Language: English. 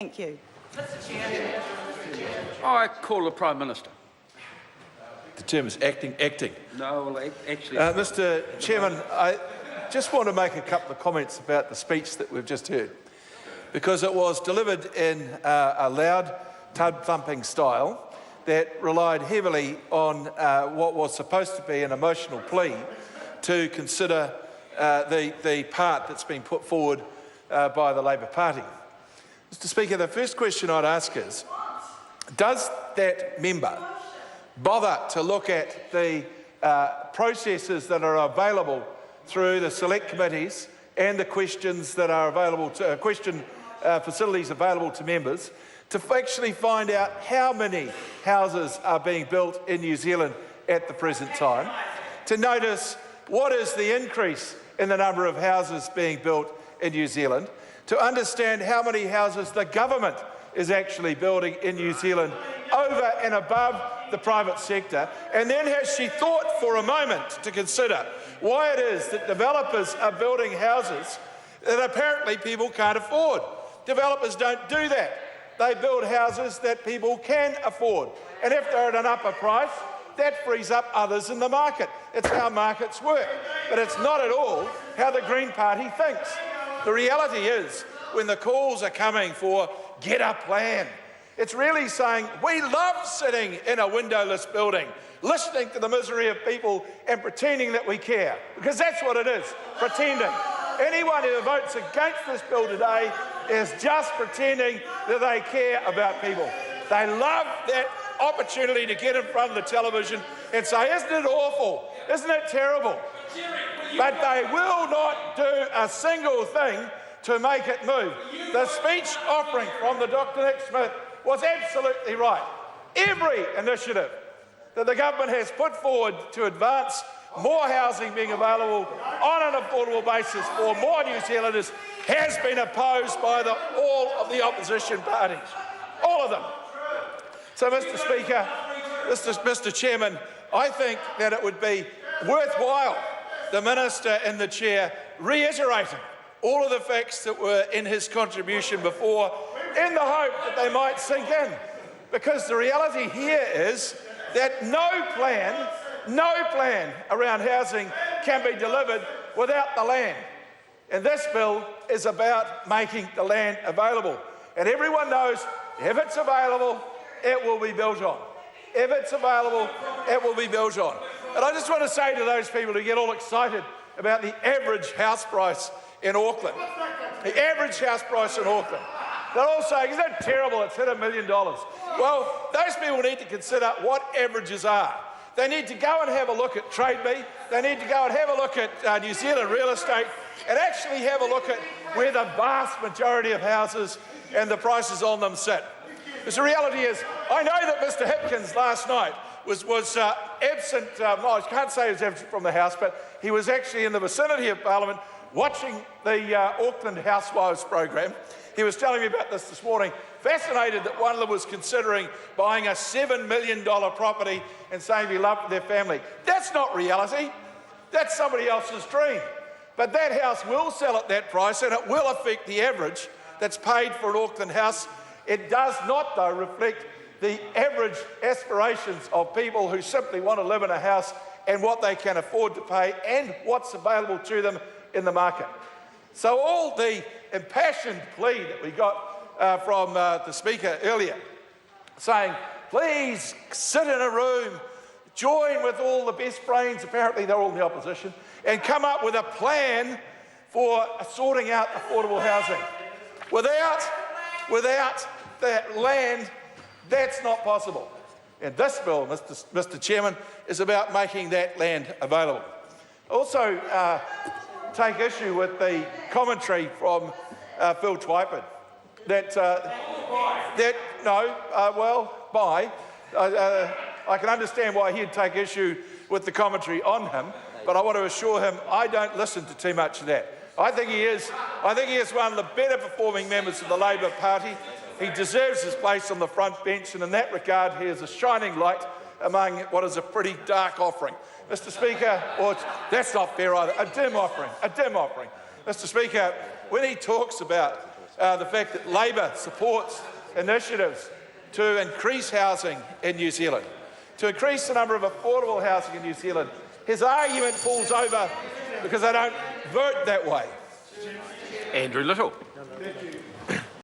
Thank you. I call the Prime Minister. The term is acting. No, well, actually... Mr Chairman, I just want to make a couple of comments about the speech that we've just heard, because it was delivered in a loud, tub-thumping style that relied heavily on what was supposed to be an emotional plea to consider the part that's been put forward by the Labor Party. Mr Speaker, the first question I'd ask is, does that member bother to look at the processes that are available through the select committees and the questions that are available to facilities available to members to actually find out how many houses are being built in New Zealand at the present time, to notice what is the increase in the number of houses being built in New Zealand, to understand how many houses the government is actually building in New Zealand over and above the private sector, and then has she thought for a moment to consider why it is that developers are building houses that apparently people can't afford. Developers don't do that. They build houses that people can afford, and if they're at an upper price, that frees up others in the market. It's how markets work, but it's not at all how the Green Party thinks. The reality is, when the calls are coming for get a plan, it's really saying we love sitting in a windowless building, listening to the misery of people and pretending that we care, because that's what it is, pretending. Anyone who votes against this bill today is just pretending that they care about people. They love that opportunity to get in front of the television and say, isn't it awful? Isn't it terrible? But they will not do a single thing to make it move. The speech offering from the Dr. Nick Smith was absolutely right. Every initiative that the government has put forward to advance more housing being available on an affordable basis for more New Zealanders has been opposed by all of the opposition parties. All of them. So, Mr Speaker, Mr Chairman, I think that it would be worthwhile the Minister in the chair reiterating all of the facts that were in his contribution before, in the hope that they might sink in. Because the reality here is that no plan around housing can be delivered without the land. And this bill is about making the land available. And everyone knows if it's available, it will be built on. If it's available, it will be built on. And I just want to say to those people who get all excited about the average house price in Auckland, the average house price in Auckland, they're all saying, isn't that terrible, it's hit $1 million. Well, those people need to consider what averages are. They need to go and have a look at Trade Me, they need to go and have a look at New Zealand real estate, and actually have a look at where the vast majority of houses and the prices on them sit. Because the reality is, I know that Mr Hipkins last night was absent, I can't say he was absent from the House, but he was actually in the vicinity of Parliament watching the Auckland Housewives program. He was telling me about this morning, fascinated that one of them was considering buying a $7 million property and saying he loved their family. That's not reality. That's somebody else's dream. But that house will sell at that price, and it will affect the average that's paid for an Auckland house. It does not, though, reflect the average aspirations of people who simply want to live in a house and what they can afford to pay and what's available to them in the market. So all the impassioned plea that we got from the Speaker earlier, saying, please sit in a room, join with all the best brains, apparently they're all in the opposition, and come up with a plan for sorting out affordable housing. Without that land, that's not possible. And this bill, Mr Chairman, is about making that land available. Also, take issue with the commentary from Phil Twyford I can understand why he'd take issue with the commentary on him, but I want to assure him I don't listen to too much of that. I think he is one of the better performing members of the Labor Party. He deserves his place on the front bench, and in that regard he is a shining light among what is a pretty dark offering. Mr Speaker, that's not fair either, a dim offering. Mr Speaker, when he talks about the fact that Labor supports initiatives to increase housing in New Zealand, to increase the number of affordable housing in New Zealand, his argument falls over because they don't vote that way. Andrew Little.